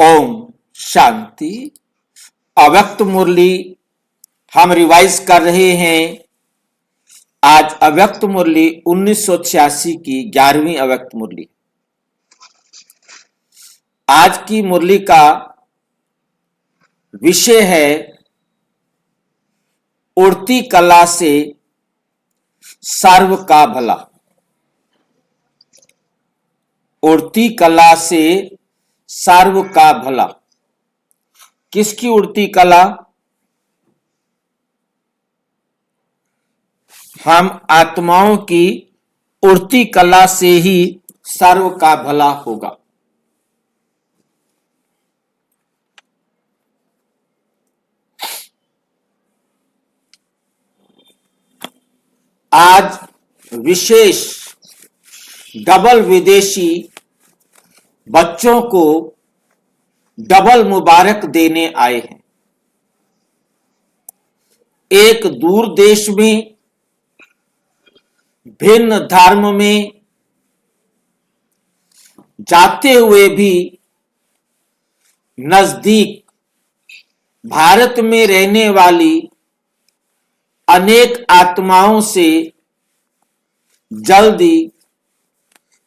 ओम शांति। अव्यक्त मुरली हम रिवाइज कर रहे हैं। आज अव्यक्त मुरली 1986 की 11वीं अव्यक्त मुरली। आज की मुरली का विषय है उड़ती कला से सर्व का भला। उड़ती कला से सर्व का भला। किसकी उड़ती कला? हम आत्माओं की उड़ती कला से ही सर्व का भला होगा। आज विशेष डबल विदेशी बच्चों को डबल मुबारक देने आए हैं। एक दूर देश में भिन्न धर्म में जाते हुए भी नजदीक भारत में रहने वाली अनेक आत्माओं से जल्दी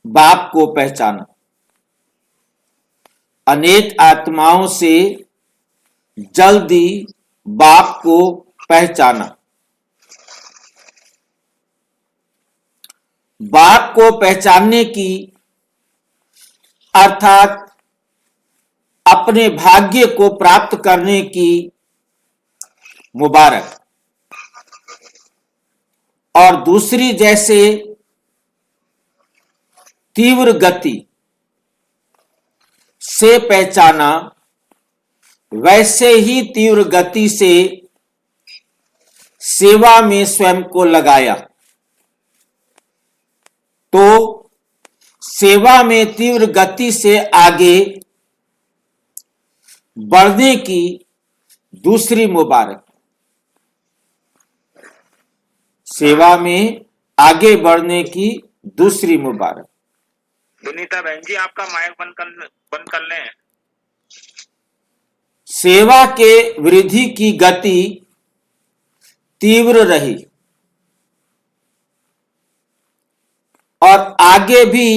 बाप को पहचाना। अनेक आत्माओं से जल्दी बाप को पहचाना। बाप को पहचानने की अर्थात अपने भाग्य को प्राप्त करने की मुबारक। और दूसरी जैसे तीव्र गति से पहचाना, वैसे ही तीव्र गति से सेवा में स्वयं को लगाया तो सेवा में तीव्र गति से आगे बढ़ने की दूसरी मुबारक। सेवा में आगे बढ़ने की दूसरी मुबारक। सुनीता बहन जी, आपका माइक बंद कर लें। सेवा के वृद्धि की गति तीव्र रही और आगे भी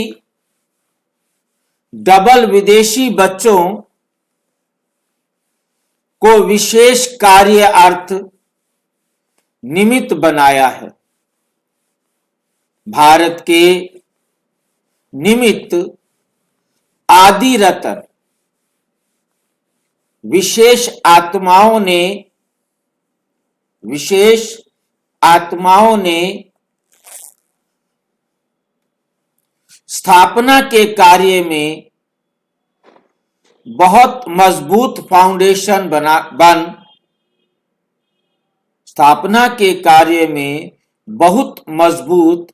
डबल विदेशी बच्चों को विशेष कार्य अर्थ निमित्त बनाया है। भारत के निमित्त आदि रतन विशेष आत्माओं ने स्थापना के कार्य में बहुत मजबूत फाउंडेशन स्थापना के कार्य में बहुत मजबूत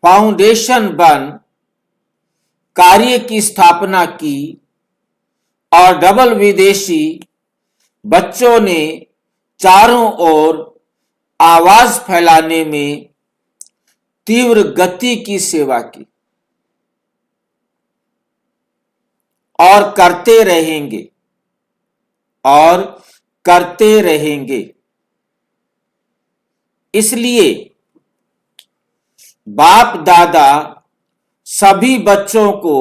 फाउंडेशन बन कार्य की स्थापना की और डबल विदेशी बच्चों ने चारों ओर आवाज फैलाने में तीव्र गति की सेवा की और करते रहेंगे। इसलिए बाप दादा सभी बच्चों को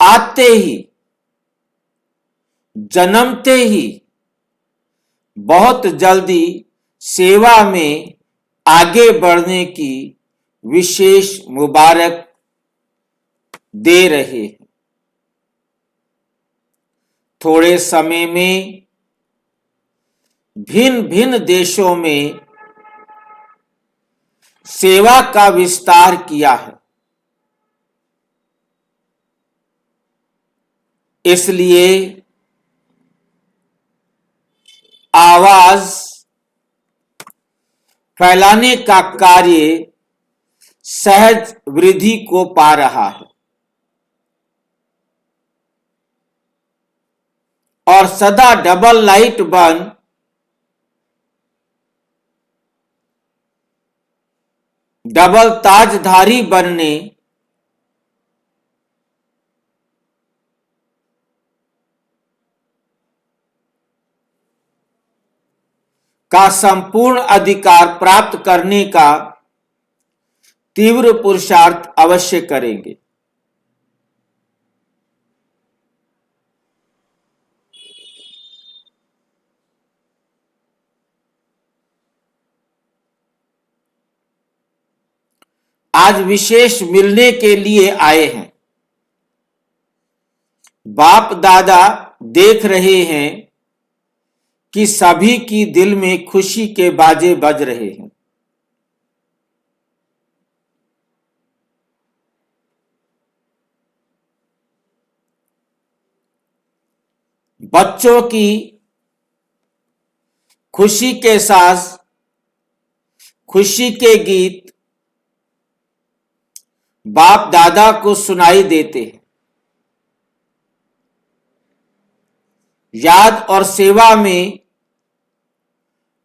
आते ही जन्मते ही बहुत जल्दी सेवा में आगे बढ़ने की विशेष मुबारक दे रहे हैं। थोड़े समय में भिन्न भिन्न देशों में सेवा का विस्तार किया है। इसलिए आवाज फैलाने का कार्य सहज वृद्धि को पा रहा है और सदा डबल लाइट बन डबल ताजधारी बनने का संपूर्ण अधिकार प्राप्त करने का तीव्र पुरुषार्थ अवश्य करेंगे। आज विशेष मिलने के लिए आए हैं। बाप दादा देख रहे हैं कि सभी की दिल में खुशी के बाजे बज रहे हैं। बच्चों की खुशी के साथ खुशी के गीत बाप दादा को सुनाई देते हैं। याद और सेवा में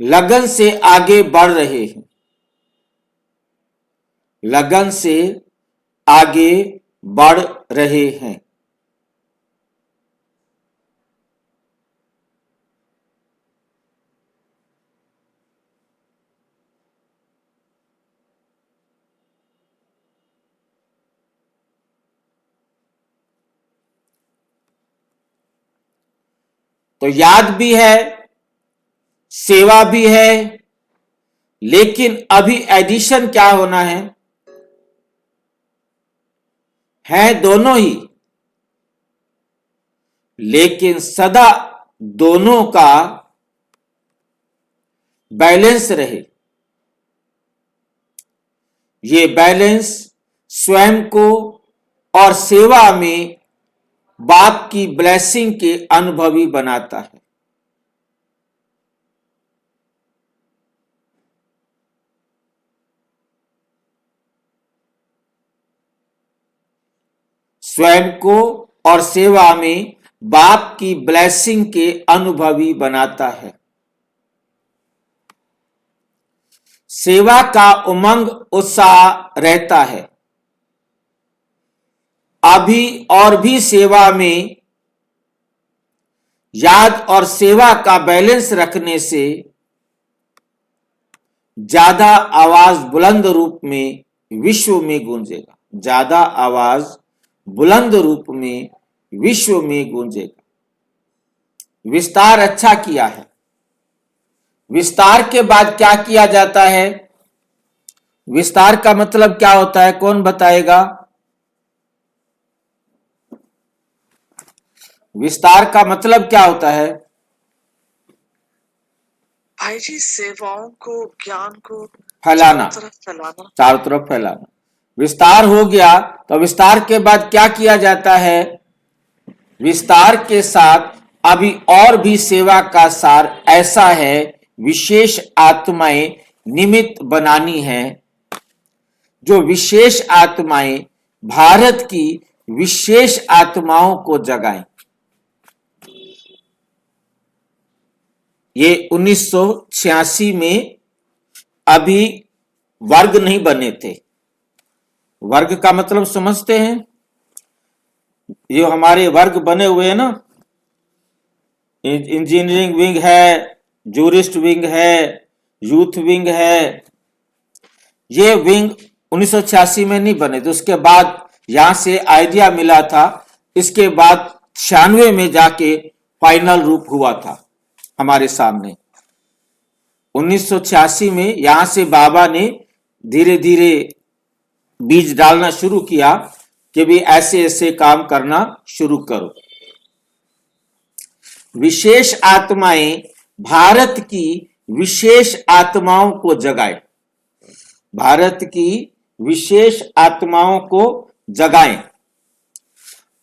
लगन से आगे बढ़ रहे हैं। लगन से आगे बढ़ रहे हैं। तो याद भी है, सेवा भी है, लेकिन अभी एडिशन क्या होना है दोनों ही, लेकिन सदा दोनों का बैलेंस रहे। ये बैलेंस स्वयं को और सेवा में बाप की ब्लेसिंग के अनुभवी बनाता है। स्वयं को और सेवा में बाप की ब्लेसिंग के अनुभवी बनाता है। सेवा का उमंग उत्साह रहता है। अभी और भी सेवा में याद और सेवा का बैलेंस रखने से ज्यादा आवाज बुलंद रूप में विश्व में गूंजेगा। ज्यादा आवाज बुलंद रूप में विश्व में गूंजेगा। विस्तार अच्छा किया है। विस्तार के बाद क्या किया जाता है? विस्तार का मतलब क्या होता है? कौन बताएगा? विस्तार का मतलब क्या होता है? भाई जी, सेवाओं को, ज्ञान को फैलाना, चारों तरफ फैलाना। विस्तार हो गया, तो विस्तार के बाद क्या किया जाता है? विस्तार के साथ अभी और भी सेवा का सार ऐसा है, विशेष आत्माएं निमित्त बनानी है। जो विशेष आत्माएं भारत की विशेष आत्माओं को जगाएं। ये 1986 में अभी वर्ग नहीं बने थे। वर्ग का मतलब समझते हैं? ये हमारे वर्ग बने हुए हैं ना, इंजीनियरिंग विंग है, जूरिस्ट विंग है, यूथ विंग है। ये विंग 1986 में नहीं बने थे। उसके बाद यहां से आइडिया मिला था। इसके बाद 96 में जाके फाइनल रूप हुआ था हमारे सामने। 1986 में यहां से बाबा ने धीरे धीरे बीज डालना शुरू किया कि भी ऐसे ऐसे काम करना शुरू करो। विशेष आत्माएं भारत की विशेष आत्माओं को जगाए। भारत की विशेष आत्माओं को जगाएं।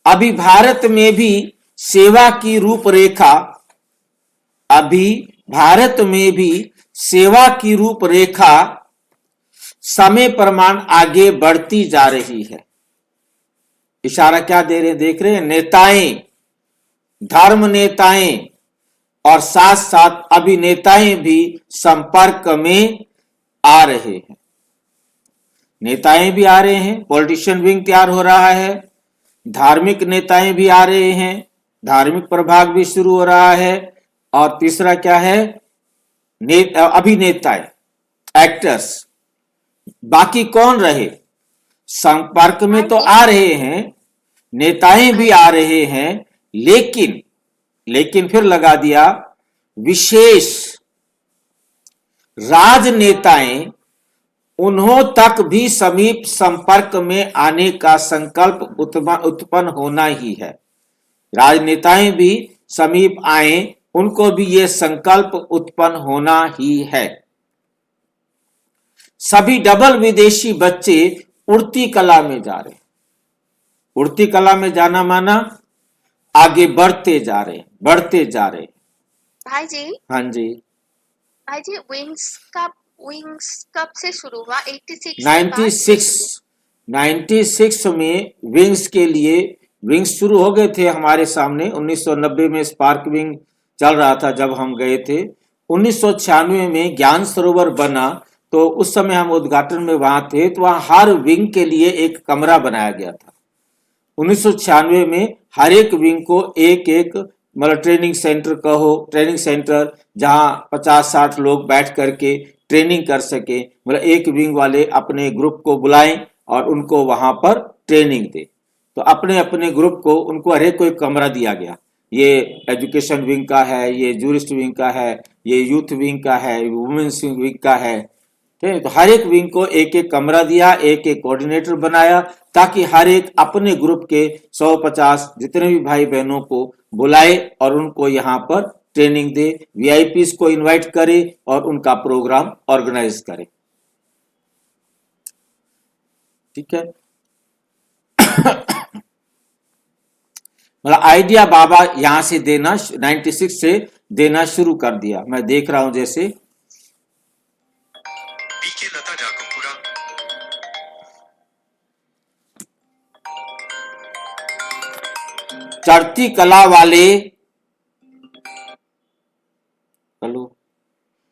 अभी भारत में भी सेवा की रूपरेखा, अभी भारत में भी सेवा की रूपरेखा समय प्रमाण आगे बढ़ती जा रही है। इशारा क्या दे रहे हैं? देख रहे हैं? नेताएं, धर्म नेताएं और साथ साथ अभिनेताएं भी संपर्क में आ रहे हैं। नेताएं भी आ रहे हैं, पॉलिटिशियन विंग तैयार हो रहा है, धार्मिक नेताएं भी आ रहे हैं, धार्मिक प्रभाग भी शुरू हो रहा है, और तीसरा क्या है? अभिनेताएं, एक्टर्स, बाकी कौन रहे? संपर्क में तो आ रहे हैं, नेताएं भी आ रहे हैं, लेकिन फिर लगा दिया विशेष राजनेताएं, उन्हों तक भी समीप संपर्क में आने का संकल्प उत्पन्न होना ही है। राजनेताएं भी समीप आए, उनको भी यह संकल्प उत्पन्न होना ही है। सभी डबल विदेशी बच्चे उड़ती कला में जा रहे हैं। उड़ती कला में जाना माना आगे बढ़ते जा रहे। भाई जी, हाँ जी, भाई जी, विंग्स कब से शुरू हुआ? 86 के बाद? 96 में विंग्स के लिए विंग्स शुरू हो गए थे हमारे सामने। 1990 में स्पार्क विंग चल रहा था जब हम गए थे। 1996 में ज्ञान सरोवर बना, तो उस समय हम उद्घाटन में वहां थे, तो वहां हर विंग के लिए एक कमरा बनाया गया था। 1996 में हर एक विंग को एक मतलब ट्रेनिंग सेंटर जहां 50-60 लोग बैठ करके ट्रेनिंग कर सके, मतलब एक विंग वाले अपने ग्रुप को बुलाएं और उनको वहां पर ट्रेनिंग दे। तो अपने अपने ग्रुप को उनको हर एक को एक कमरा दिया गया। ये एजुकेशन विंग का है, ये जूरिस्ट विंग का है, ये यूथ विंग का है, वुमेन्स विंग का है। ठीक है, तो हर एक विंग को एक एक कमरा दिया, एक कोऑर्डिनेटर बनाया, ताकि हर एक अपने ग्रुप के 100-50 जितने भी भाई बहनों को बुलाए और उनको यहाँ पर ट्रेनिंग दे, वीआईपीज को इनवाइट करे और उनका प्रोग्राम ऑर्गेनाइज करे। ठीक है, मतलब आइडिया बाबा यहां से देना 96 से देना शुरू कर दिया। मैं देख रहा हूं जैसे बीके लता जाकमपुरा, चढ़ती कला वाले। हेलो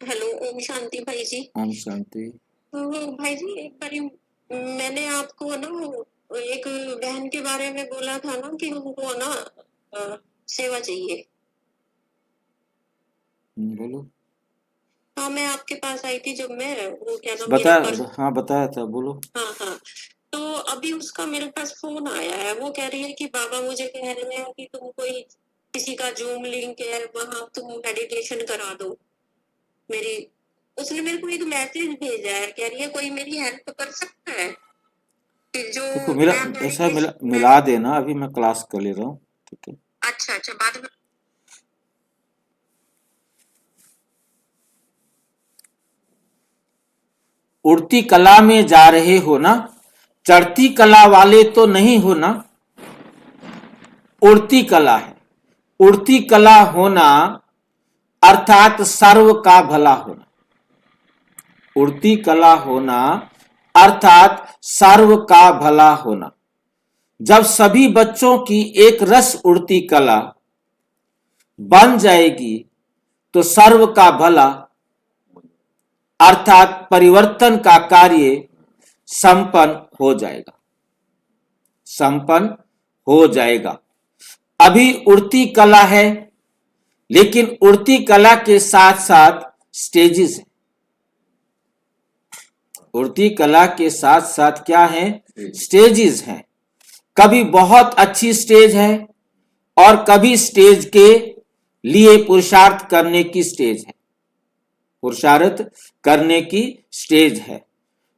हेलो, ओम शांति भाई जी। ओम शांति। तो भाई जी, एक बारी मैंने आपको ना एक बहन के बारे में बोला था ना कि उनको ना सेवा चाहिए। बोलो। हाँ, मैं आपके पास आई थी जब मैं वो क्या नाम हाँ बताया था, बोलो। हाँ, तो अभी उसका मेरे पास फोन आया है। वो कह रही है कि बाबा मुझे कह रहे हैं कि तुम कोई किसी का जूम लिंक है, वहां तुम मेडिटेशन करा दो मेरी। उसने मेरे को एक मैसेज भेजा है, कह रही है कोई मेरी हेल्प कर सकता है कि जो देखो मेरा ऐसा मिला देना, अभी मैं क्लास कर ले रहा हूँ। ठीक है, अच्छा, बाद में। उड़ती कला में जा रहे हो ना, चढ़ती कला वाले तो नहीं हो ना। उड़ती कला है। उड़ती कला होना अर्थात सर्व का भला होना। उड़ती कला होना अर्थात सर्व का भला होना। जब सभी बच्चों की एक रस उड़ती कला बन जाएगी तो सर्व का भला अर्थात परिवर्तन का कार्य संपन्न हो जाएगा। अभी उड़ती कला है, लेकिन उड़ती कला के साथ साथ स्टेजेस हैं। उड़ती कला के साथ साथ क्या है? स्टेजेस हैं। कभी बहुत अच्छी स्टेज है और कभी स्टेज के लिए पुरुषार्थ करने की स्टेज है। पुरुषार्थ करने की स्टेज है।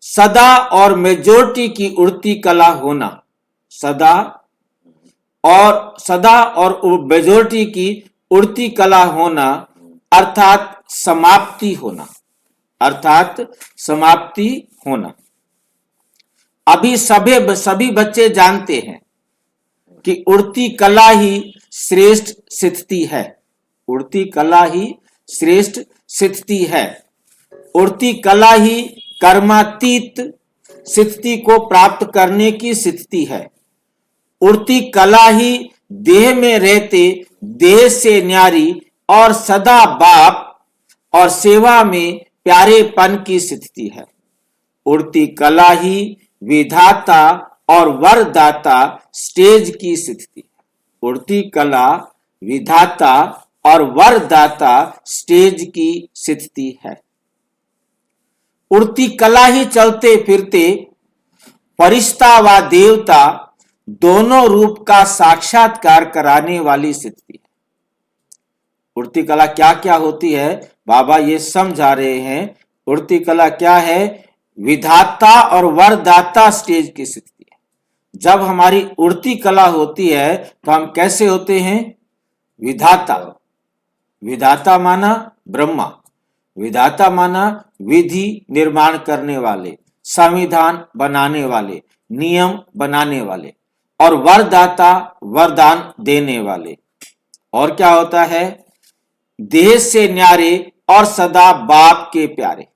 सदा और मेजोरिटी की उड़ती कला होना, सदा और मेजोरिटी की उड़ती कला होना अर्थात समाप्ति होना। अभी सभी बच्चे जानते हैं कि उड़ती कला ही श्रेष्ठ स्थिति है। उड़ती कला ही श्रेष्ठ स्थिति है। उड़ती कला ही कर्मातीत स्थिति को प्राप्त करने की स्थिति है। उड़ती कला ही देह में रहते देह से न्यारी और सदा बाप और सेवा में प्यारेपन की स्थिति है। उड़ती कला ही विधाता और वरदाता स्टेज की स्थिति है। उड़ती कला विधाता और वरदाता स्टेज की स्थिति है। उड़ती कला ही चलते फिरते फरिश्ता व देवता दोनों रूप का साक्षात्कार कराने वाली स्थिति है। उड़ती कला क्या क्या होती है, बाबा ये समझा रहे हैं। उड़ती कला क्या है? विधाता और वरदाता स्टेज की स्थिति है। जब हमारी उड़ती कला होती है तो हम कैसे होते हैं? विधाता। विधाता माना ब्रह्मा, विधाता माना विधि निर्माण करने वाले, संविधान बनाने वाले, नियम बनाने वाले, और वरदाता वरदान देने वाले। और क्या होता है? देह से न्यारे और सदा बाप के प्यारे।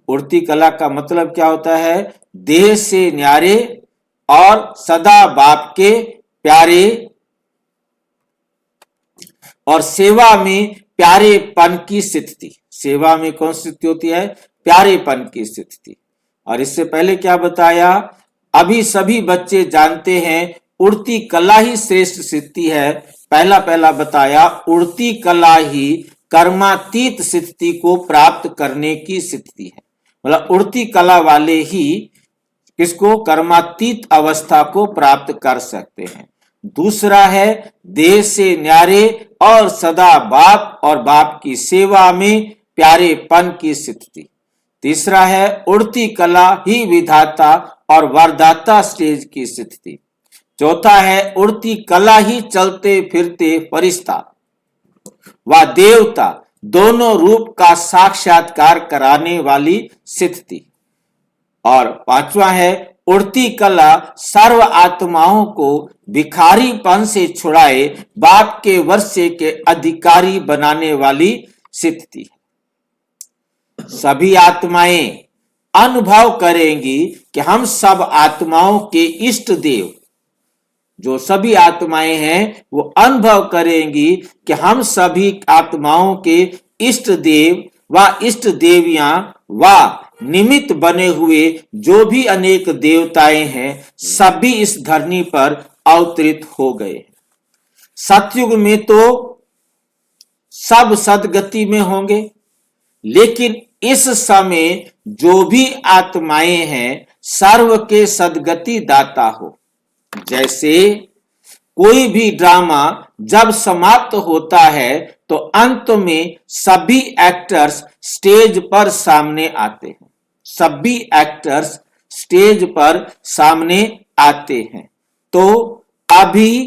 उड़ती कला का मतलब क्या होता है? देह से न्यारे और सदा बाप के प्यारे, और सेवा में प्यारेपन की स्थिति। सेवा में कौन सी स्थिति होती है? प्यारेपन की स्थिति। और इससे पहले क्या बताया? अभी सभी बच्चे जानते हैं उड़ती कला ही श्रेष्ठ स्थिति है। पहला बताया उड़ती कला ही कर्मातीत स्थिति को प्राप्त करने की स्थिति है। मतलब उड़ती कला वाले ही किसको? कर्मातीत अवस्था को प्राप्त कर सकते हैं। दूसरा है देह से न्यारे और सदा बाप और बाप की सेवा में प्यारेपन की स्थिति। तीसरा है उड़ती कला ही विधाता और वरदाता स्टेज की स्थिति। चौथा है उड़ती कला ही चलते फिरते फरिश्ता व देवता दोनों रूप का साक्षात्कार कराने वाली स्थिति। और पांचवा है उड़ती कला सर्व आत्माओं को भिखारीपन से छुड़ाए बाप के वर्षे के अधिकारी बनाने वाली स्थिति। सभी आत्माएं अनुभव करेंगी कि हम सब आत्माओं के इष्ट देव, जो सभी आत्माएं हैं वो अनुभव करेंगी कि हम सभी आत्माओं के इष्ट देव व इष्ट देवियां व निमित्त बने हुए जो भी अनेक देवताएं हैं सभी इस धरनी पर अवतरित हो गए। सतयुग में तो सब सदगति में होंगे, लेकिन इस समय जो भी आत्माएं हैं सर्व के सदगति दाता हो। जैसे कोई भी ड्रामा जब समाप्त होता है तो अंत में सभी एक्टर्स स्टेज पर सामने आते हैं। सभी एक्टर्स स्टेज पर सामने आते हैं। तो अभी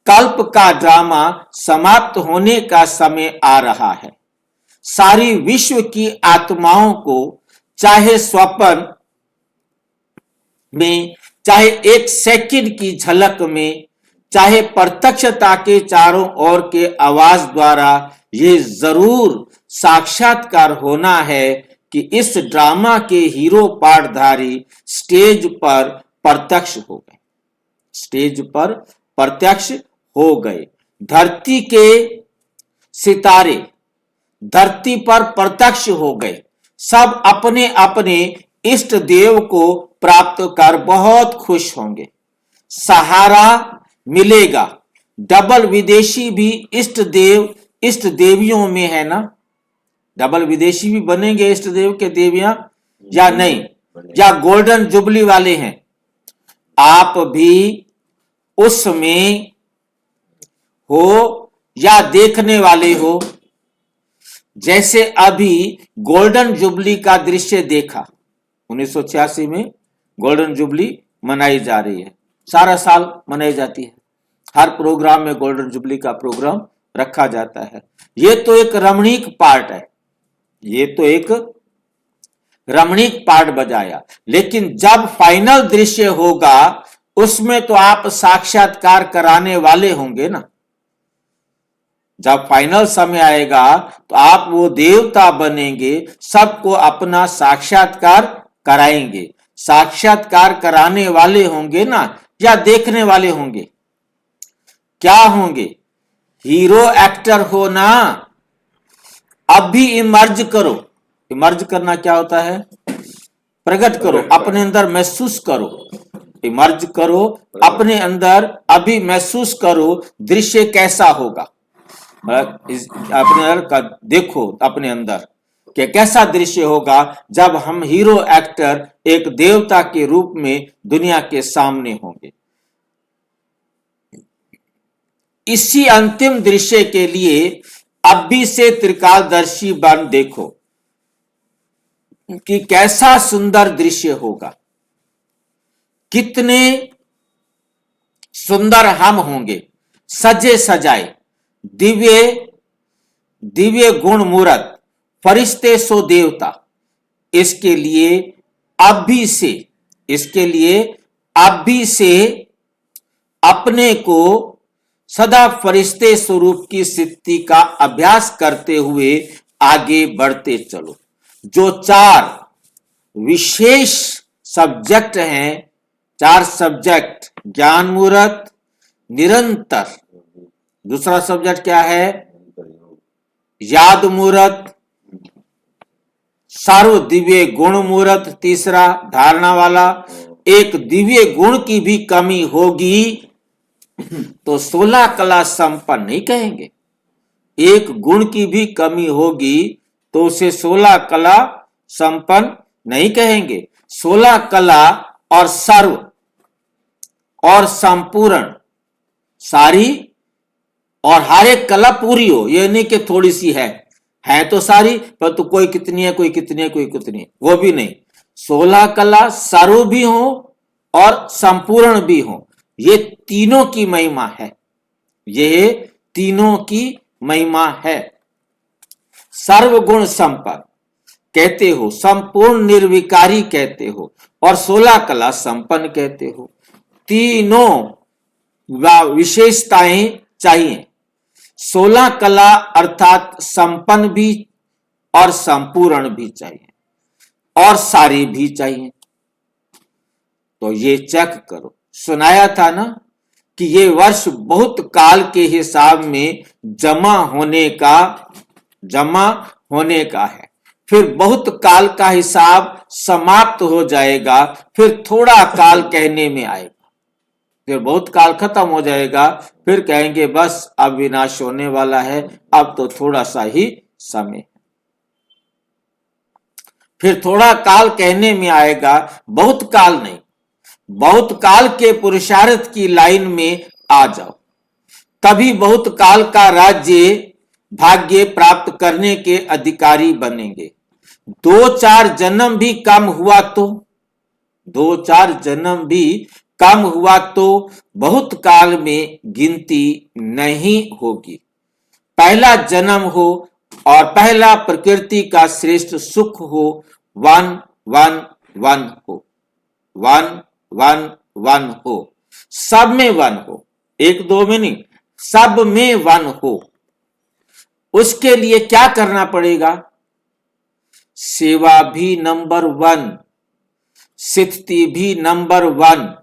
कल्प का ड्रामा समाप्त होने का समय आ रहा है। सारी विश्व की आत्माओं को चाहे स्वप्न में, चाहे एक सेकंड की झलक में, चाहे प्रत्यक्षता के चारों ओर के आवाज द्वारा ये जरूर साक्षात्कार होना है कि इस ड्रामा के हीरो पाठधारी स्टेज पर प्रत्यक्ष हो गए। स्टेज पर प्रत्यक्ष हो गए। धरती के सितारे धरती पर प्रत्यक्ष हो गए। सब अपने अपने इष्ट देव को प्राप्त कर बहुत खुश होंगे। सहारा मिलेगा। डबल विदेशी भी इष्ट देव इष्ट देवियों में है ना? डबल विदेशी भी बनेंगे इष्ट देव के देवियां या नहीं? या गोल्डन जुबली वाले हैं? आप भी उसमें हो या देखने वाले हो? जैसे अभी गोल्डन जुबली का दृश्य देखा, 1986 में गोल्डन जुबली मनाई जा रही है। सारा साल मनाई जाती है। हर प्रोग्राम में गोल्डन जुबली का प्रोग्राम रखा जाता है। ये तो एक रमणीक पार्ट है। ये तो एक रमणीक पार्ट बजाया, लेकिन जब फाइनल दृश्य होगा उसमें तो आप साक्षात्कार कराने वाले होंगे ना। जब फाइनल समय आएगा तो आप वो देवता बनेंगे, सबको अपना साक्षात्कार कराएंगे। साक्षात्कार कराने वाले होंगे ना, या देखने वाले होंगे? क्या होंगे? हीरो एक्टर हो ना। अब भी इमर्ज करो। इमर्ज करना क्या होता है? प्रकट करो, अपने अंदर महसूस करो। इमर्ज करो, अपने अंदर अभी महसूस करो दृश्य कैसा होगा। अपने अंदर का देखो, अपने अंदर कि कैसा दृश्य होगा जब हम हीरो एक्टर एक देवता के रूप में दुनिया के सामने होंगे। इसी अंतिम दृश्य के लिए अभी से त्रिकालदर्शी बन देखो कि कैसा सुंदर दृश्य होगा, कितने सुंदर हम होंगे, सजे सजाए, दिव्य दिव्य गुण मूरत, फरिश्ते सो देवता। इसके लिए अभी से अपने को सदा फरिश्ते स्वरूप की स्थिति का अभ्यास करते हुए आगे बढ़ते चलो। जो 4 विशेष सब्जेक्ट हैं, 4 सब्जेक्ट, ज्ञान मूर्त, निरंतर, दूसरा सब्जेक्ट क्या है, याद मूर्त, सर्व दिव्य गुण मूर्त, तीसरा धारणा वाला। एक दिव्य गुण की भी कमी होगी तो 16 कला संपन्न नहीं कहेंगे। एक गुण की भी कमी होगी तो उसे 16 कला संपन्न नहीं कहेंगे। 16 कला और सर्व और संपूर्ण, सारी और हर एक कला पूरी हो, ये नहीं कि थोड़ी सी है तो सारी, पर तो कोई कितनी है, कोई कितनी है, कोई कितनी है, वो भी नहीं। 16 कला सर्व भी हो और संपूर्ण भी हो। ये तीनों की महिमा है, ये तीनों की महिमा है। सर्वगुण संपन्न कहते हो, संपूर्ण निर्विकारी कहते हो और 16 कला संपन्न कहते हो। तीनों विशेषताएं चाहिए। 16 कला अर्थात संपन्न भी और संपूर्ण भी चाहिए और सारी भी चाहिए। तो ये चेक करो, सुनाया था ना कि ये वर्ष बहुत काल के हिसाब में जमा होने का है, फिर बहुत काल का हिसाब समाप्त हो जाएगा, फिर थोड़ा काल कहने में आएगा, फिर बहुत काल खत्म हो जाएगा, फिर कहेंगे बस अब विनाश होने वाला है, अब तो थोड़ा सा ही समय। फिर थोड़ा काल कहने में आएगा, बहुत काल नहीं, बहुत काल के पुरुषार्थ की लाइन में आ जाओ, तभी बहुत काल का राज्य भाग्य प्राप्त करने के अधिकारी बनेंगे। 2-4 जन्म भी कम हुआ तो 2-4 जन्म भी कम हुआ तो बहुत काल में गिनती नहीं होगी। पहला जन्म हो और पहला प्रकृति का श्रेष्ठ सुख हो, 1-1-1 हो, 1-1-1 हो, सब में 1 हो, 1-2 में नहीं, सब में 1 हो। उसके लिए क्या करना पड़ेगा? सेवा भी नंबर 1, स्थिति भी नंबर 1,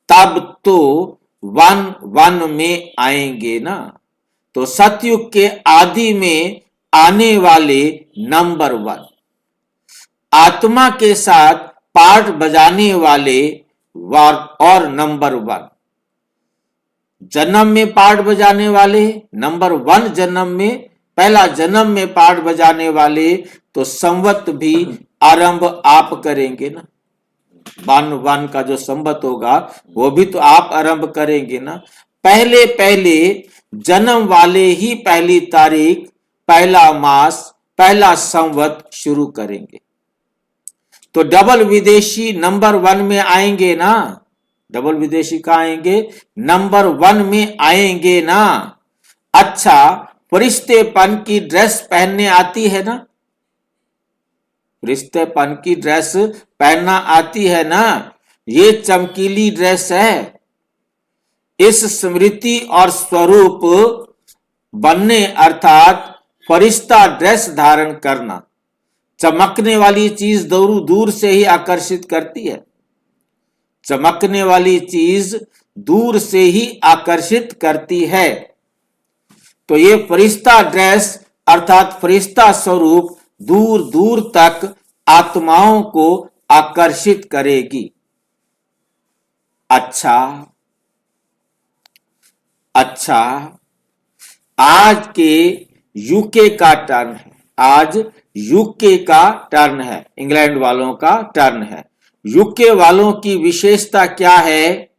तब तो 1-1 में आएंगे ना। तो सतयुग के आदि में आने वाले नंबर 1, आत्मा के साथ पार्ट बजाने वाले और नंबर 1, जन्म में पार्ट बजाने वाले नंबर 1, जन्म में पहला जन्म में पार्ट बजाने वाले, तो संवत भी आरंभ आप करेंगे ना। 1 का जो संवत होगा वो भी तो आप आरंभ करेंगे ना। पहले जन्म वाले ही पहली तारीख, पहला मास, पहला संवत शुरू करेंगे। तो डबल विदेशी नंबर 1 में आएंगे ना। डबल विदेशी कहाँ आएंगे? नंबर 1 में आएंगे ना। अच्छा, फरिश्तेपन की ड्रेस पहनने आती है ना? फरिश्तेपन की ड्रेस पहनना आती है ना? ये चमकीली ड्रेस है। इस स्मृति और स्वरूप बनने अर्थात फरिश्ता ड्रेस धारण करना, चमकने वाली चीज दूर से ही आकर्षित करती है। चमकने वाली चीज दूर से ही आकर्षित करती है। तो ये फरिश्ता ड्रेस अर्थात फरिश्ता स्वरूप दूर दूर तक आत्माओं को आकर्षित करेगी। अच्छा, आज के यूके का टर्न है, आज यूके का टर्न है, इंग्लैंड वालों का टर्न है। यूके वालों की विशेषता क्या है?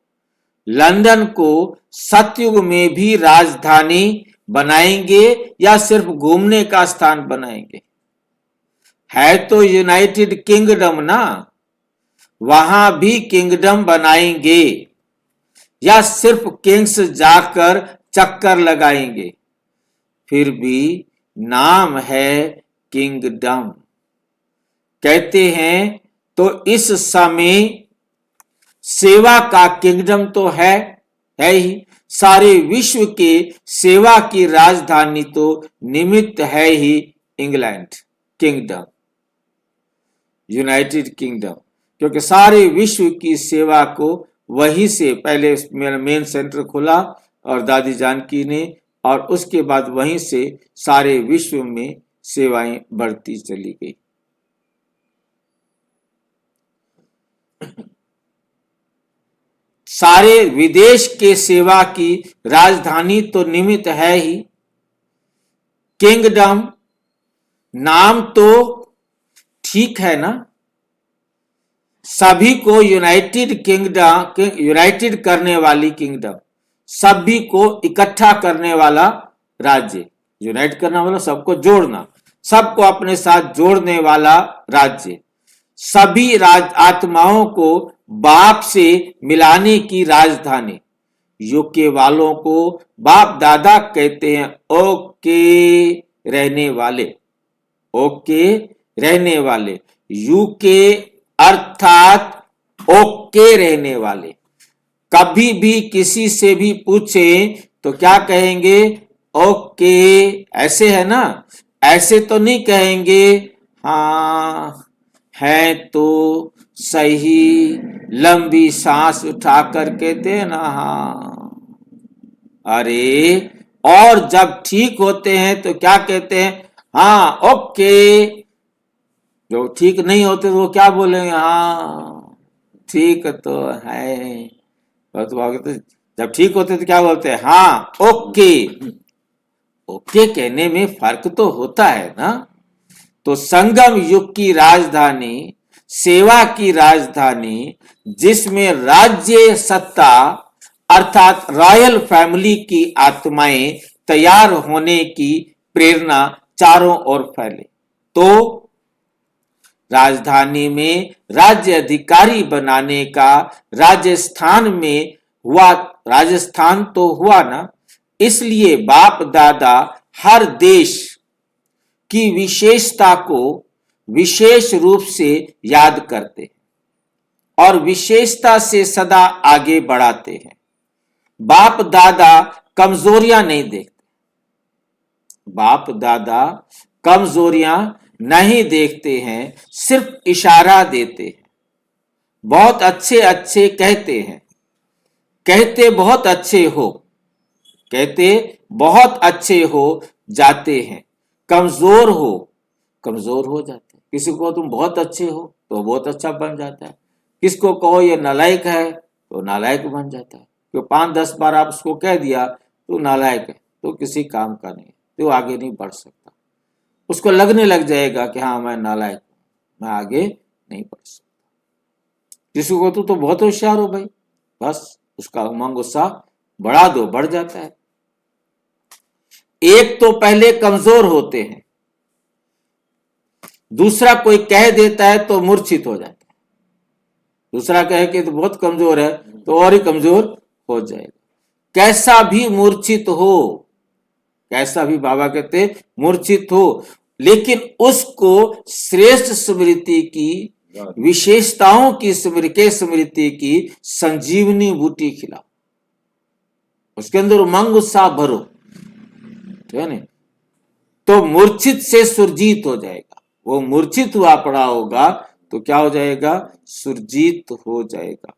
लंदन को सतयुग में भी राजधानी बनाएंगे या सिर्फ घूमने का स्थान बनाएंगे? है तो यूनाइटेड किंगडम ना, वहां भी किंगडम बनाएंगे या सिर्फ किंग्स जाकर चक्कर लगाएंगे? फिर भी नाम है किंगडम। कहते हैं तो इस समय सेवा का किंगडम तो है ही, सारे विश्व के सेवा की राजधानी तो निमित्त है ही इंग्लैंड किंगडम, यूनाइटेड किंगडम, क्योंकि सारे विश्व की सेवा को वहीं से पहले मेरा मेन सेंटर खुला और दादी जानकी ने, और उसके बाद वहीं से सारे विश्व में सेवाएं बढ़ती चली गई। सारे विदेश के सेवा की राजधानी तो निमित्त है ही किंगडम। नाम तो ठीक है ना, सभी को यूनाइटेड किंगडम, यूनाइटेड करने वाली किंगडम, सभी को इकट्ठा करने वाला राज्य, यूनाइट करने वाला सबको जोड़ना, सबको अपने साथ जोड़ने वाला राज्य, सभी आत्माओं को बाप से मिलाने की राजधानी। यूके वालों को बाप दादा कहते हैं, ओके रहने वाले, ओके रहने वाले, यूके अर्थात ओके रहने वाले। कभी भी किसी से भी पूछे तो क्या कहेंगे? ओके। ऐसे है ना, ऐसे तो नहीं कहेंगे हाँ है तो सही, लंबी सांस उठा कर कहते हैं ना हाँ। अरे और जब ठीक होते हैं तो क्या कहते हैं? हाँ ओके। जो ठीक नहीं होते तो वो क्या बोलेंगे? हाँ ठीक तो है। तो जब ठीक होते तो क्या बोलते हैं? हाँ ओके। ओके कहने में फर्क तो होता है ना। तो संगम युग की राजधानी, सेवा की राजधानी, जिसमें राज्य सत्ता अर्थात रॉयल फैमिली की आत्माएं तैयार होने की प्रेरणा चारों ओर फैले, तो राजधानी में राज्य अधिकारी बनाने का राजस्थान में हुआ, राजस्थान तो हुआ ना। इसलिए बाप दादा हर देश की विशेषता को विशेष रूप से याद करते हैं और विशेषता से सदा आगे बढ़ाते हैं। बाप दादा कमजोरियां नहीं देखते, बाप दादा कमजोरियां नहीं देखते हैं, सिर्फ इशारा देते हैं। बहुत अच्छे अच्छे कहते हैं, कहते बहुत अच्छे हो, कहते बहुत अच्छे हो जाते हैं। कमजोर हो जाते हैं। किसी को तुम बहुत अच्छे हो तो बहुत अच्छा बन जाता है, किसको कहो ये नालायक है तो नालायक बन जाता है। तो 5-10 बार आप उसको कह दिया तो नालायक है, तो किसी काम का नहीं, तो आगे नहीं बढ़ सकता। उसको लगने लग जाएगा कि हाँ मैं नालायक हूं, मैं आगे नहीं बढ़ सकता। किसी को तो बहुत होशियार हो भाई, बस उसका उमंग उत्साह बढ़ा दो, बढ़ जाता है। एक तो पहले कमजोर होते हैं, दूसरा कोई कह देता है तो मूर्छित हो जाता है। दूसरा कहे कि तो बहुत कमजोर है तो और ही कमजोर हो जाएगा। कैसा भी मूर्छित हो, कैसा भी बाबा कहते मूर्छित हो, लेकिन उसको श्रेष्ठ स्मृति की, विशेषताओं की स्मृति की संजीवनी बूटी खिलाओ, उसके अंदर उमंग उत्साह भरो, ठीक है ना। तो मूर्छित से सुरजीत हो जाएगा। वो मूर्छित हुआ पड़ा होगा तो क्या हो जाएगा? सुरजीत हो जाएगा।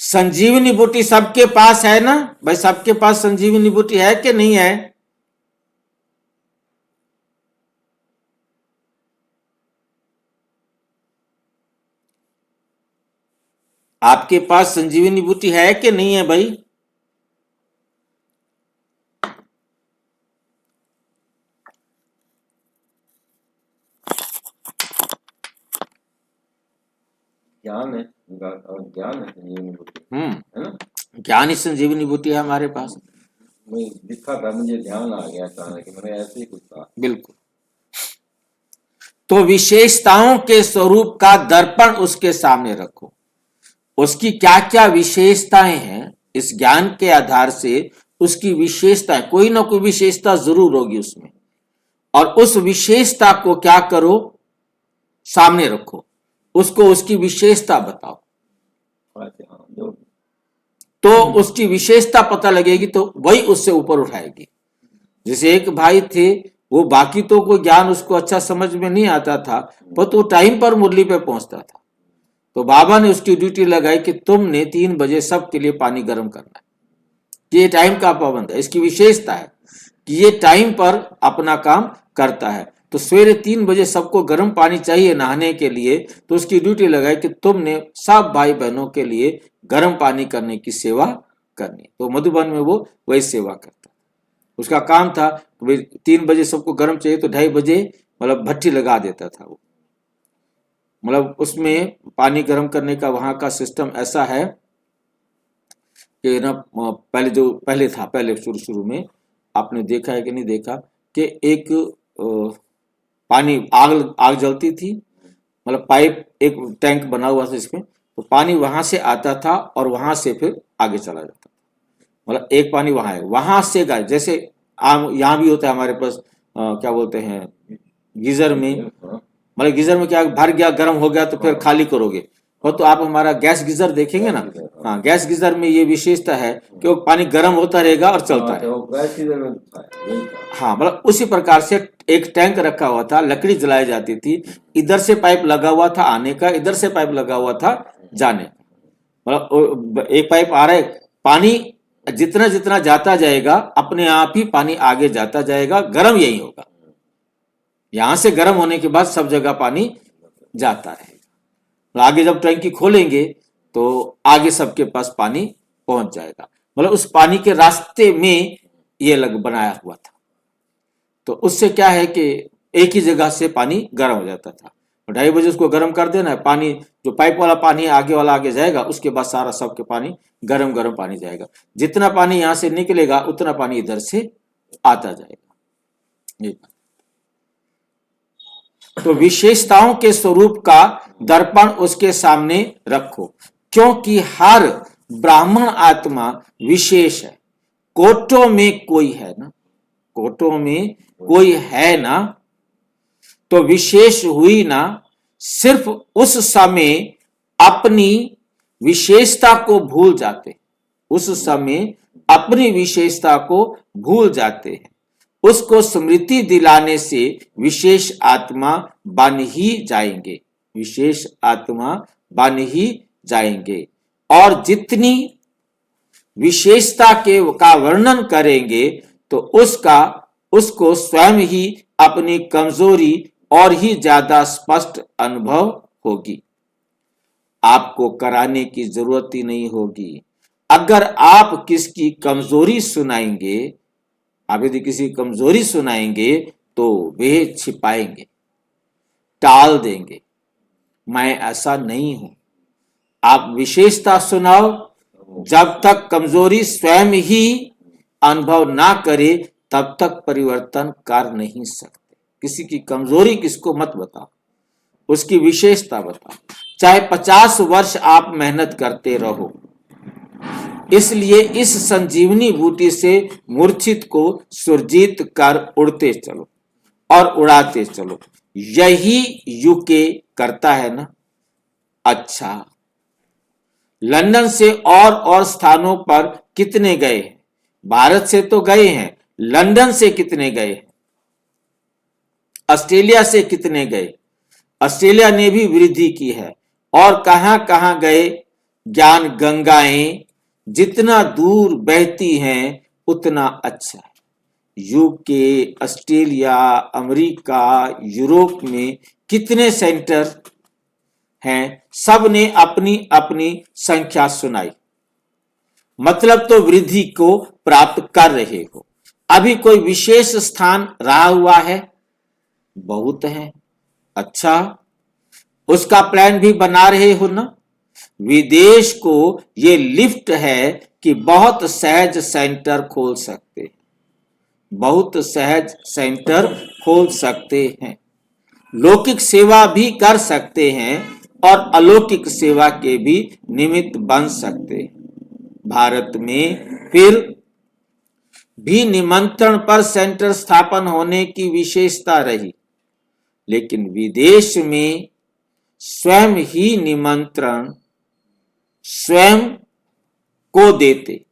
संजीवनी बूटी सबके पास है ना भाई? सबके पास संजीवनी बूटी है कि नहीं है? आपके पास संजीवनी बूटी है कि नहीं है भाई? ज्ञान है, ज्ञान है संजीवनी बूटी, है ना? ज्ञान ही संजीवनी बूटी है हमारे पास। मैं लिखा था, मुझे ध्यान आ गया अचानक कि मैंने ऐसे ही कुछ कहा। बिल्कुल। तो विशेषताओं के स्वरूप का दर्पण उसके सामने रखो। उसकी क्या क्या विशेषताएं हैं, इस ज्ञान के आधार से उसकी विशेषताएं, कोई ना कोई विशेषता जरूर होगी उसमें, और उस विशेषता को क्या करो, सामने रखो, उसको उसकी विशेषता बताओ। तो उसकी विशेषता पता लगेगी तो वही उससे ऊपर उठाएगी। जैसे एक भाई थे, वो बाकी तो कोई ज्ञान उसको अच्छा समझ में नहीं आता था, पर तो टाइम पर मुरली पे पहुंचता था। तो बाबा ने उसकी ड्यूटी लगाई कि तुमने 3 बजे सबके लिए पानी गर्म करना है। ये टाइम का पाबंद है, इसकी विशेषता है कि ये टाइम पर अपना काम करता है। तो सवेरे 3 बजे सबको गर्म पानी चाहिए नहाने के लिए, तो उसकी ड्यूटी लगाई कि तुमने सब भाई बहनों के लिए गर्म पानी करने की सेवा करनी। तो मधुबन में वो वही सेवा करता, उसका काम था। 3 बजे सबको गर्म चाहिए तो 2:30 बजे मतलब भट्टी लगा देता था वो। मतलब उसमें पानी गर्म करने का वहां का सिस्टम ऐसा है कि ना, पहले शुरू में आपने देखा है कि नहीं देखा कि एक पानी आग जलती थी, मतलब पाइप, एक टैंक बना हुआ था इसमें, तो पानी वहां से आता था और वहां से फिर आगे चला जाता था। मतलब एक पानी वहां है, वहां से जैसे यहाँ भी होता है हमारे पास, क्या बोलते हैं, गीजर में, मतलब गीजर में क्या भर गया, गर्म हो गया तो फिर खाली करोगे। और तो आप हमारा गैस गीजर देखेंगे ना, हाँ, गैस गीजर में ये विशेषता है कि वो पानी गर्म होता रहेगा और चलता है। हाँ, मतलब उसी प्रकार से एक टैंक रखा हुआ था, लकड़ी जलाई जाती थी, इधर से पाइप लगा हुआ था आने का, इधर से पाइप लगा हुआ था जाने का। मतलब एक पाइप आ रहा है, पानी जितना जितना जाता जाएगा अपने आप ही पानी आगे जाता जाएगा, गर्म यही होगा। यहां से गर्म होने के बाद सब जगह पानी जाता रहेगा। आगे जब टैंकी खोलेंगे तो आगे सबके पास पानी पहुंच जाएगा। मतलब उस पानी के रास्ते में ये बनाया हुआ था। तो उससे क्या है कि एक ही जगह से पानी गर्म हो जाता था। 2:30 बजे उसको गर्म कर देना है, पानी जो पाइप वाला पानी आगे वाला आगे जाएगा, उसके बाद सारा सबके पानी गर्म गर्म पानी जाएगा। जितना पानी यहां से निकलेगा उतना पानी इधर से आता जाएगा। तो विशेषताओं के स्वरूप का दर्पण उसके सामने रखो, क्योंकि हर ब्राह्मण आत्मा विशेष है। कोटों में कोई है ना, कोटों में कोई है ना, तो विशेष हुई ना। सिर्फ उस समय अपनी विशेषता को भूल जाते, उस समय अपनी विशेषता को भूल जाते हैं। उसको स्मृति दिलाने से विशेष आत्मा बन ही जाएंगे, विशेष आत्मा बन ही जाएंगे। और जितनी विशेषता का वर्णन करेंगे तो उसको स्वयं ही अपनी कमजोरी और ही ज्यादा स्पष्ट अनुभव होगी। आपको कराने की जरूरत ही नहीं होगी। अगर आप किसकी कमजोरी सुनाएंगे, आप यदि किसी कमजोरी सुनाएंगे तो वे छिपाएंगे, टाल देंगे, मैं ऐसा नहीं हूं। आप विशेषता सुनाओ, जब तक कमजोरी स्वयं ही अनुभव ना करे तब तक परिवर्तन कर नहीं सकते। किसी की कमजोरी किसको मत बताओ, उसकी विशेषता बताओ। चाहे 50 वर्ष आप मेहनत करते रहो। इसलिए इस संजीवनी बूटी से मूर्छित को सुरजीत कर उड़ते चलो और उड़ाते चलो। यही यूके करता है ना। अच्छा, लंदन से और स्थानों पर कितने गए हैं? भारत से तो गए हैं, लंदन से कितने गए हैं? ऑस्ट्रेलिया से कितने गए? ऑस्ट्रेलिया ने भी वृद्धि की है। और कहां कहां गए? ज्ञान गंगाएं जितना दूर बहती हैं उतना अच्छा है। यूके, ऑस्ट्रेलिया, अमेरिका, यूरोप में कितने सेंटर हैं सब ने अपनी अपनी संख्या सुनाई। मतलब तो वृद्धि को प्राप्त कर रहे हो। अभी कोई विशेष स्थान रहा हुआ है? बहुत है। अच्छा, उसका प्लान भी बना रहे हो ना? विदेश को ये लिफ्ट है कि बहुत सहज सेंटर खोल सकते हैं, बहुत सहज सेंटर खोल सकते हैं। लौकिक सेवा भी कर सकते हैं और अलौकिक सेवा के भी निमित्त बन सकते हैं। भारत में फिर भी निमंत्रण पर सेंटर स्थापन होने की विशेषता रही, लेकिन विदेश में स्वयं ही निमंत्रण स्वयं को देते,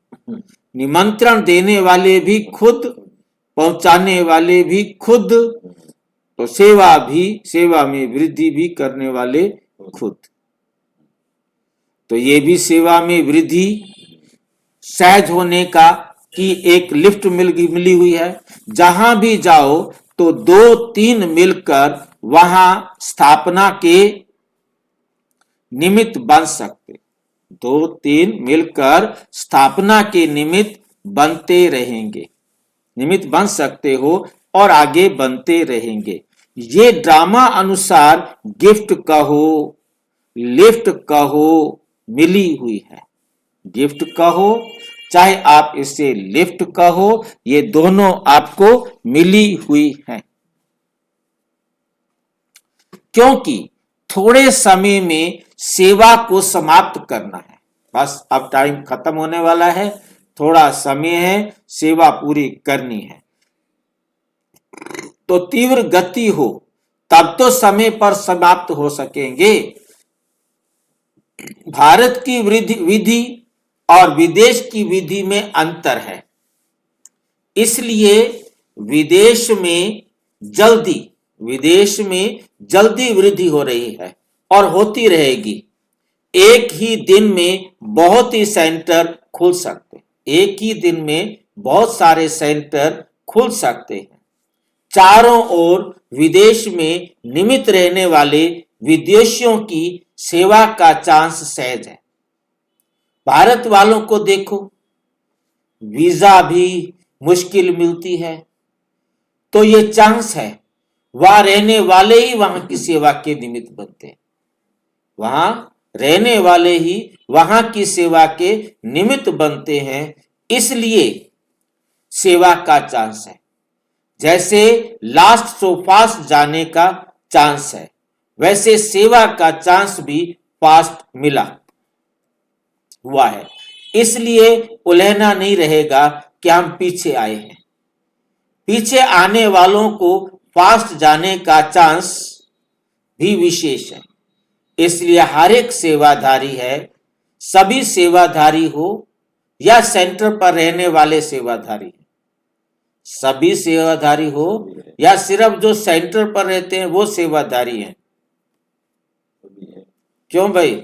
निमंत्रण देने वाले भी खुद, पहुंचाने वाले भी खुद, तो सेवा में वृद्धि भी करने वाले खुद। तो ये भी सेवा में वृद्धि सहज होने का की एक लिफ्ट मिली हुई है। जहां भी जाओ तो 2-3 मिलकर वहां स्थापना के निमित्त बन सकते, 2-3 मिलकर स्थापना के निमित्त बनते रहेंगे, निमित्त बन सकते हो और आगे बनते रहेंगे। ये ड्रामा अनुसार गिफ्ट कहो, लिफ्ट कहो, मिली हुई है। गिफ्ट कहो चाहे आप इसे लिफ्ट कहो, ये दोनों आपको मिली हुई है। क्योंकि थोड़े समय में सेवा को समाप्त करना है। बस अब टाइम खत्म होने वाला है, थोड़ा समय है, सेवा पूरी करनी है। तो तीव्र गति हो तब तो समय पर समाप्त हो सकेंगे। भारत की विधि और विदेश की विधि में अंतर है, इसलिए विदेश में जल्दी वृद्धि हो रही है और होती रहेगी। एक ही दिन में बहुत ही सेंटर खुल सकते, एक ही दिन में बहुत सारे सेंटर खुल सकते हैं। चारों ओर विदेश में निमित रहने वाले विदेशियों की सेवा का चांस सहज है। भारत वालों को देखो, वीजा भी मुश्किल मिलती है, तो ये चांस है, वहां रहने वाले ही वहां की सेवा के निमित्त बनते हैं, वहां रहने वाले ही वहां की सेवा के निमित्त बनते हैं, इसलिए सेवा का चांस है। जैसे लास्ट सो फास्ट जाने का चांस है, वैसे सेवा का चांस भी फास्ट मिला हुआ है। इसलिए उलझना नहीं रहेगा कि हम पीछे आए हैं। पीछे आने वालों को फास्ट जाने का चांस भी विशेष है। इसलिए हर एक सेवाधारी है, सभी सेवाधारी हो या सेंटर पर रहने वाले सेवाधारी, सभी सेवाधारी हो या सिर्फ जो सेंटर पर रहते हैं वो सेवाधारी हैं। क्यों भाई,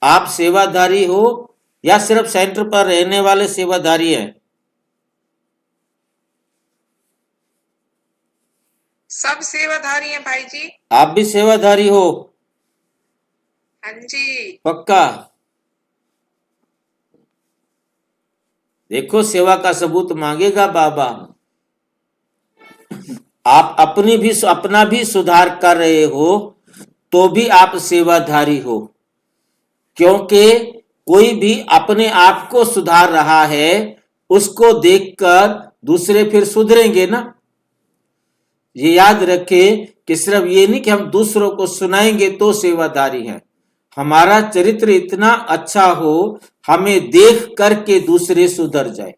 आप सेवाधारी हो या सिर्फ सेंटर पर रहने वाले सेवाधारी हैं? सब सेवाधारी हैं भाई जी। आप भी सेवाधारी हो? हाँ जी। पक्का? देखो, सेवा का सबूत मांगेगा बाबा। आप अपना भी सुधार कर रहे हो तो भी आप सेवाधारी हो, क्योंकि कोई भी अपने आप को सुधार रहा है, उसको देखकर दूसरे फिर सुधरेंगे ना। ये याद रखें कि सिर्फ ये नहीं कि हम दूसरों को सुनाएंगे तो सेवादारी हैं। हमारा चरित्र इतना अच्छा हो, हमें देख करके दूसरे सुधर जाए,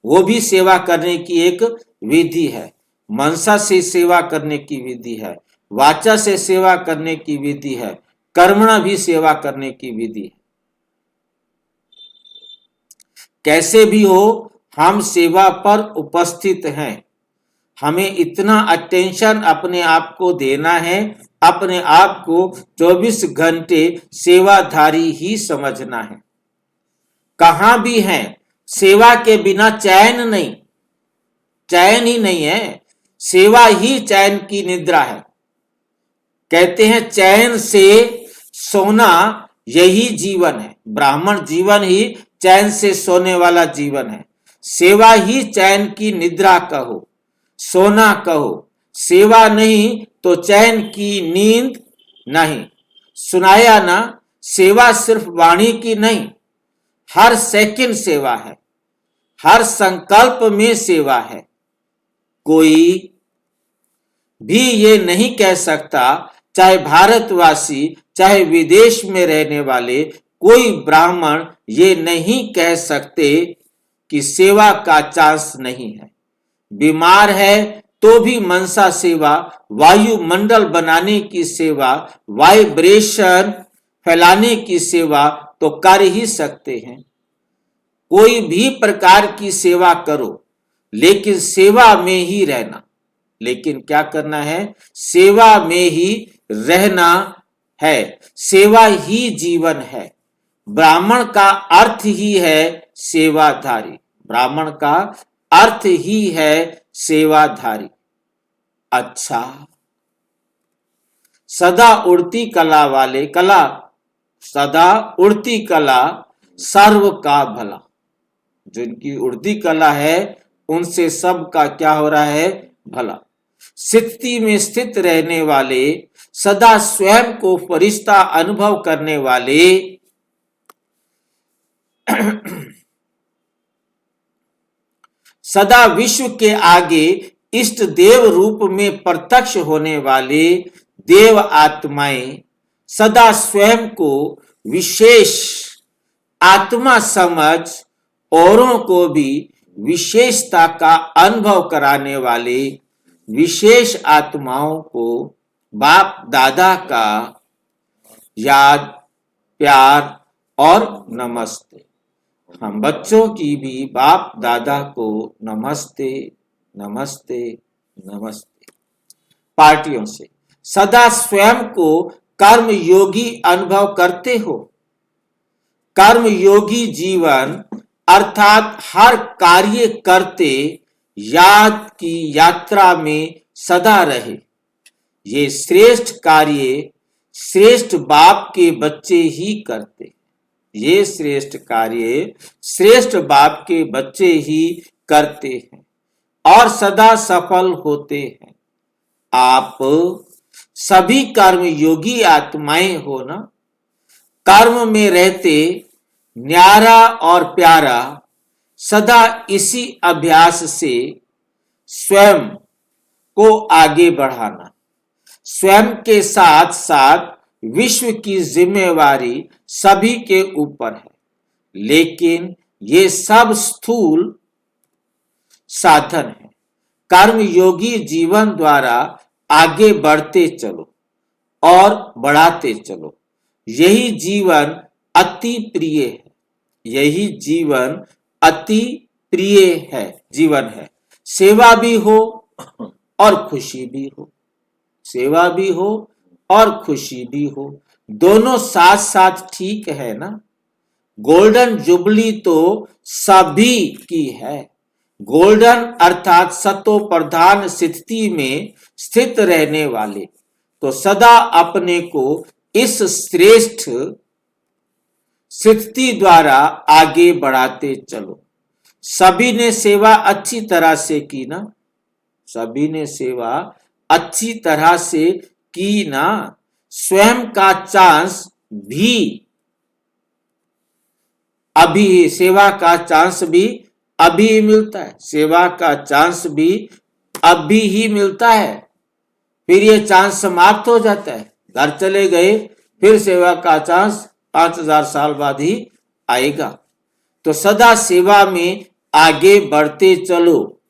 वो भी सेवा करने की एक विधि है। मनसा से सेवा करने की विधि है, वाचा से सेवा करने की विधि है, कर्मणा भी सेवा करने की विधि है। कैसे भी हो, हम सेवा पर उपस्थित हैं। हमें इतना अटेंशन अपने आप को देना है, अपने आप को 24 घंटे सेवाधारी ही समझना है। कहां भी हैं, सेवा के बिना चैन नहीं, चैन ही नहीं है। सेवा ही चैन की निद्रा है। कहते हैं चैन से सोना यही जीवन है। ब्राह्मण जीवन ही चैन से सोने वाला जीवन है। सेवा ही चैन की निद्रा कहो, सोना कहो। सेवा नहीं तो चैन की नींद नहीं। सुनाया ना, सेवा सिर्फ वाणी की नहीं, हर सेकंड सेवा है, हर संकल्प में सेवा है। कोई भी ये नहीं कह सकता, चाहे भारतवासी चाहे विदेश में रहने वाले कोई ब्राह्मण ये नहीं कह सकते कि सेवा का चांस नहीं है। बीमार है तो भी मनसा सेवा, वायुमंडल बनाने की सेवा, वाइब्रेशन फैलाने की सेवा तो कर ही सकते हैं। कोई भी प्रकार की सेवा करो, लेकिन सेवा में ही रहना। लेकिन क्या करना है? सेवा में ही रहना है। सेवा ही जीवन है। ब्राह्मण का अर्थ ही है सेवाधारी। ब्राह्मण का अर्थ ही है सेवाधारी। अच्छा, सदा उड़ती कला वाले, कला सदा उड़ती कला सर्व का भला। जिनकी उड़ती कला है उनसे सब का क्या हो रहा है? भला। स्थिति में स्थित रहने वाले, सदा स्वयं को फरिश्ता अनुभव करने वाले, सदा विश्व के आगे इष्ट देव रूप में प्रत्यक्ष होने वाले देव आत्माएं, सदा स्वयं को विशेष आत्मा समझ औरों को भी विशेषता का अनुभव कराने वाले विशेष आत्माओं को बाप दादा का याद, प्यार और नमस्ते। हम बच्चों की भी बाप दादा को नमस्ते नमस्ते नमस्ते। पार्टियों से सदा स्वयं को कर्म योगी अनुभव करते हो। कर्म योगी जीवन अर्थात हर कार्य करते याद की यात्रा में सदा रहे। ये श्रेष्ठ कार्य श्रेष्ठ बाप के बच्चे ही करते। ये श्रेष्ठ कार्य श्रेष्ठ बाप के बच्चे ही करते हैं और सदा सफल होते हैं। आप सभी कर्म योगी आत्माएं हो ना। कर्म में रहते न्यारा और प्यारा, सदा इसी अभ्यास से स्वयं को आगे बढ़ाना। स्वयं के साथ साथ विश्व की जिम्मेवारी सभी के ऊपर है, लेकिन ये सब स्थूल साधन है। कर्म योगी जीवन द्वारा आगे बढ़ते चलो और बढ़ाते चलो। यही जीवन अति प्रिय है। यही जीवन अति प्रिय है जीवन है। सेवा भी हो और खुशी भी हो। सेवा भी हो और खुशी भी हो, दोनों साथ साथ ठीक है ना। गोल्डन जुबली तो सभी की है। गोल्डन अर्थात सतो प्रधान स्थिति में स्थित रहने वाले तो सदा अपने को इस श्रेष्ठ स्थिति द्वारा आगे बढ़ाते चलो। सभी ने सेवा अच्छी तरह से की ना। सभी ने सेवा अच्छी तरह से की ना। स्वयं का चांस भी अभी, सेवा का चांस भी अभी ही मिलता है। सेवा का चांस भी अभी ही मिलता है, फिर ये चांस समाप्त हो जाता है। घर चले गए, फिर सेवा का चांस 5000 साल बाद ही आएगा। तो सदा सेवा में आगे बढ़ते चलो।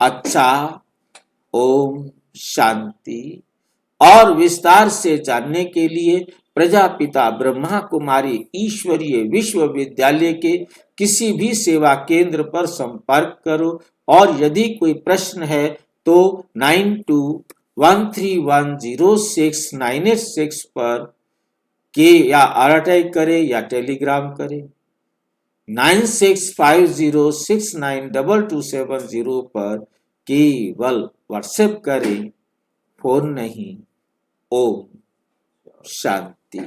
अच्छा, ओम शांति। और विस्तार से जानने के लिए प्रजापिता ब्रह्मा कुमारी ईश्वरीय विश्वविद्यालय के किसी भी सेवा केंद्र पर संपर्क करो और यदि कोई प्रश्न है तो 9213106986 पर के या आरटीआई करे या टेलीग्राम करे। 9650692270 पर केवल व्हाट्सएप करें, फोन नहीं। ओम शांति।